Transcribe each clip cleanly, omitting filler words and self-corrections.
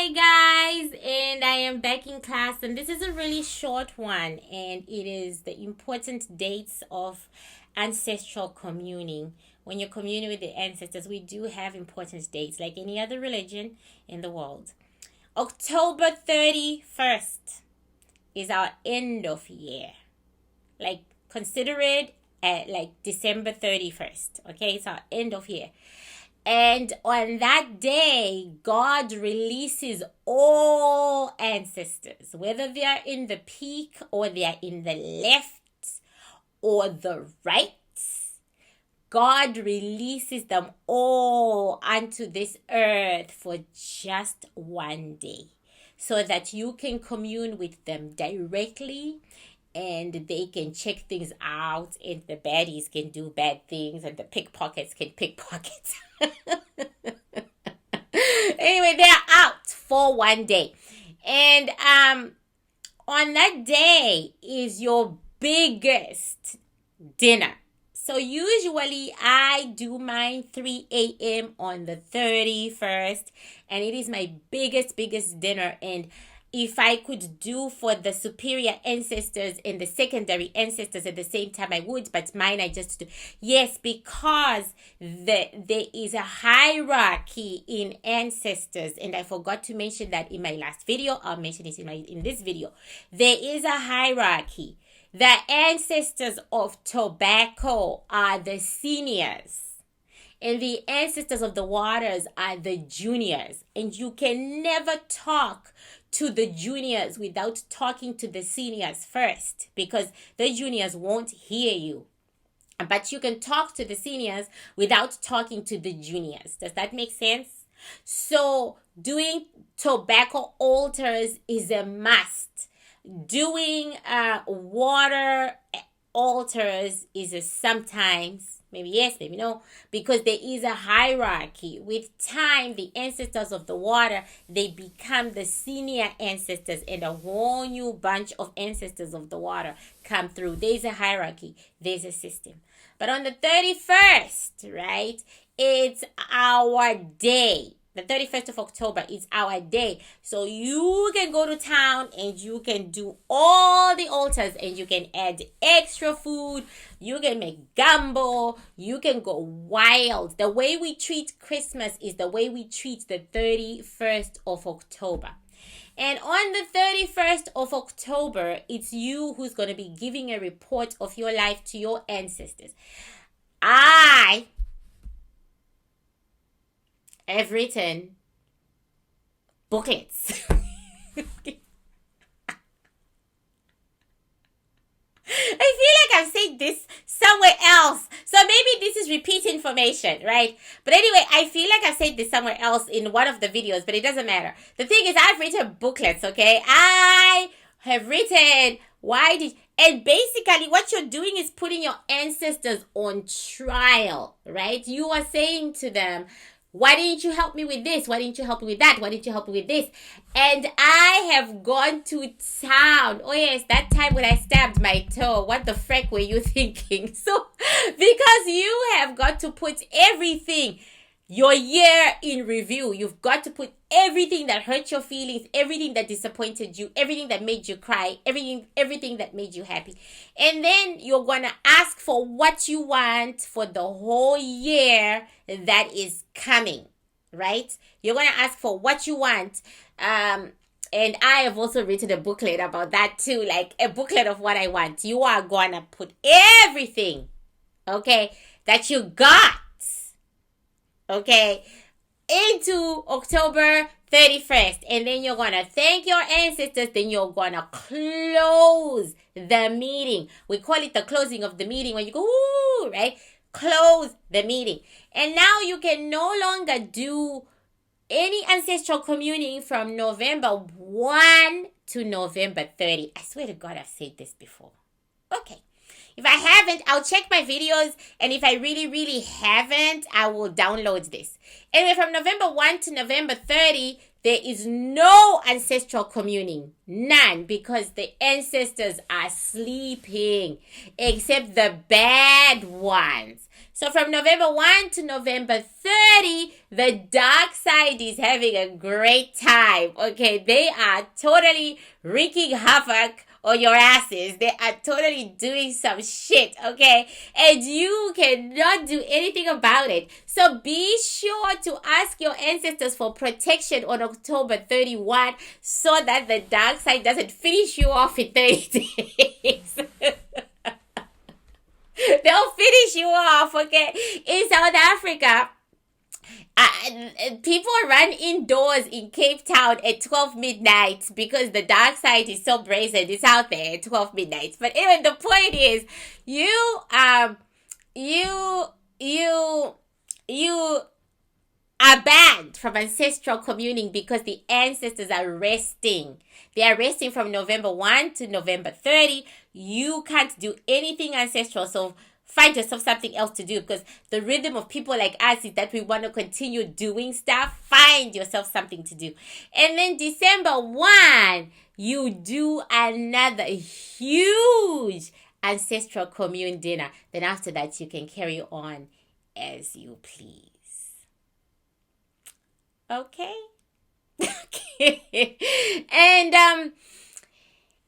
Hey guys, and I am back in class, and this is a really short one, and it is the important dates of ancestral communing. When you're communing with the ancestors, we do have important dates like any other religion in the world. October 31st is our end of year. Like, consider it at like December 31st. Okay, it's our end of year. And on that day, God releases all ancestors, whether they are in the peak or they are in the left or the right. God releases them all onto this earth for just one day so that you can commune with them directly and they can check things out, and the baddies can do bad things and the pickpockets can pickpocket. Anyway, they're out for one day. And on that day is your biggest dinner. So usually I do mine 3 a.m. on the 31st, and it is my biggest dinner. And if I could do for the superior ancestors and the secondary ancestors at the same time, I would, but mine I just do. Yes, because there is a hierarchy in ancestors, and I forgot to mention that in my last video. I'll mention it in this video. There is a hierarchy. The ancestors of tobacco are the seniors, and the ancestors of the waters are the juniors. And you can never talk to the juniors without talking to the seniors first, because the juniors won't hear you. But you can talk to the seniors without talking to the juniors. Does that make sense? So doing tobacco altars is a must. Doing water altars is a sometimes, maybe yes, maybe no, because there is a hierarchy. With time, the ancestors of the water, they become the senior ancestors, and a whole new bunch of ancestors of the water come through. There's a hierarchy, there's a system. But on the 31st, right, it's our day. The 31st of October is our day. So you can go to town and you can do all the altars, and you can add extra food. You can make gumbo. You can go wild. The way we treat Christmas is the way we treat the 31st of October. And on the 31st of October, it's you who's going to be giving a report of your life to your ancestors. I have written booklets. I feel like I've said this somewhere else. So maybe this is repeat information, right? But anyway, I feel like I've said this somewhere else in one of the videos, but it doesn't matter. The thing is, I've written booklets, okay? I have written, and basically what you're doing is putting your ancestors on trial, right? You are saying to them, why didn't you help me with this? Why didn't you help me with that? Why didn't you help me with this? And I have gone to town. Oh yes, that time when I stabbed my toe. What the frick were you thinking? So, because you have got to put everything, your year in review. You've got to put everything that hurt your feelings, everything that disappointed you, everything that made you cry, everything that made you happy. And then you're going to ask for what you want for the whole year that is coming, right? You're going to ask for what you want. And I have also written a booklet about that too, like a booklet of what I want. You are going to put everything, okay, that you got, okay, into October 31st. And then you're going to thank your ancestors. Then you're going to close the meeting. We call it the closing of the meeting. When you go, ooh, right? Close the meeting. And now you can no longer do any ancestral communing from November 1 to November 30. I swear to God, I've said this before. Okay. If I haven't, I'll check my videos. And if I really haven't, I will download this. Anyway, from November 1 to November 30, there is no ancestral communing. None, because the ancestors are sleeping, except the bad ones. So from November 1 to November 30, the dark side is having a great time. Okay, they are totally wreaking havoc on your asses. They are totally doing some shit, okay? And you cannot do anything about it. So be sure to ask your ancestors for protection on October 31 so that the dark side doesn't finish you off in 30 days. They'll finish you off, okay? In South Africa, people run indoors in Cape Town at 12 midnight because the dark side is so brazen. It's out there at 12 midnight. But anyway, the point is, you are banned from ancestral communing because the ancestors are resting. They are resting from November 1 to November 30. You can't do anything ancestral, so find yourself something else to do, because the rhythm of people like us is that we want to continue doing stuff. Find yourself something to do. And then December 1, you do another huge ancestral commune dinner. Then after that, you can carry on as you please. Okay? Okay. And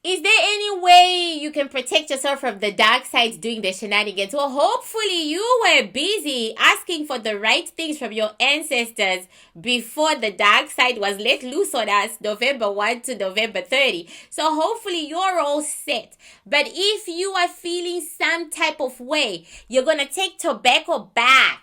is there any way you can protect yourself from the dark side doing the shenanigans? Well, hopefully you were busy asking for the right things from your ancestors before the dark side was let loose on us November 1 to November 30. So hopefully you're all set. But if you are feeling some type of way, you're going to take tobacco baths.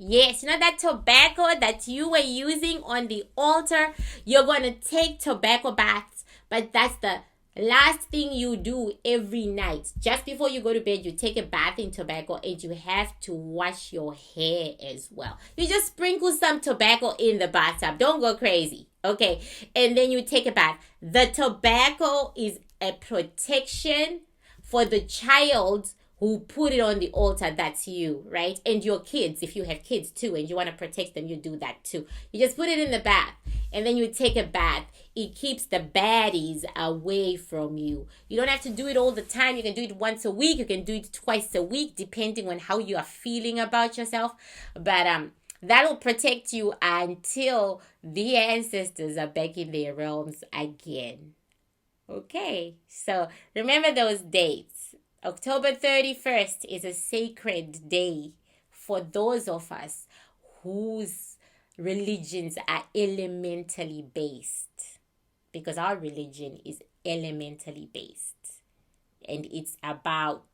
Yes, you know that tobacco that you were using on the altar? You're going to take tobacco baths. But that's the last thing you do every night. Just before you go to bed, you take a bath in tobacco, and you have to wash your hair as well. You just sprinkle some tobacco in the bathtub. Don't go crazy. Okay. And then you take a bath. The tobacco is a protection for the child who put it on the altar. That's you, right? And your kids, if you have kids too and you want to protect them, you do that too. You just put it in the bath, and then you take a bath. It keeps the baddies away from you. You don't have to do it all the time. You can do it once a week. You can do it twice a week, depending on how you are feeling about yourself. But that'll protect you until the ancestors are back in their realms again. Okay, so remember those dates. October 31st is a sacred day for those of us whose religions are elementally based. Because our religion is elementally based. And it's about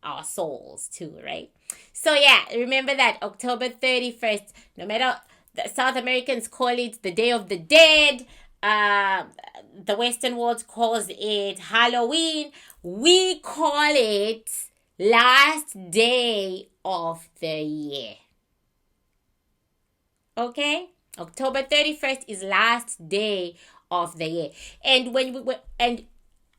our souls too, right? So yeah, remember that October 31st, no matter, the South Americans call it the Day of the Dead. The Western world calls it Halloween. We call it last day of the year. Okay? October 31st is last day of the year. And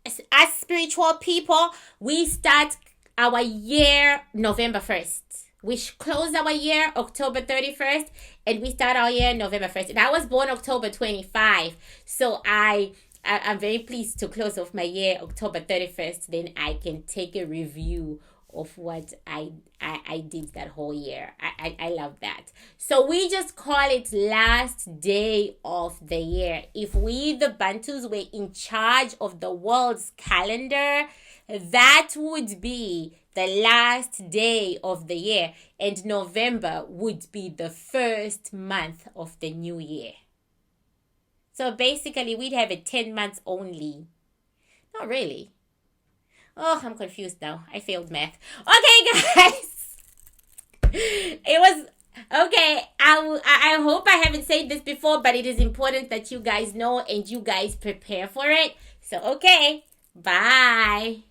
as spiritual people, we start our year November 1st. We close our year October 31st, and we start our year November 1st. And I was born October 25, so I'm very pleased to close off my year October 31st. Then I can take a review of what I did that whole year. I love that. So we just call it last day of the year. If we, the Bantus, were in charge of the world's calendar, that would be the last day of the year, and November would be the first month of the new year. So basically, we'd have it 10 months only. Not really. Oh, I'm confused now. I failed math. Okay, guys. It was... Okay, I hope I haven't said this before, but it is important that you guys know and you guys prepare for it. So, okay. Bye.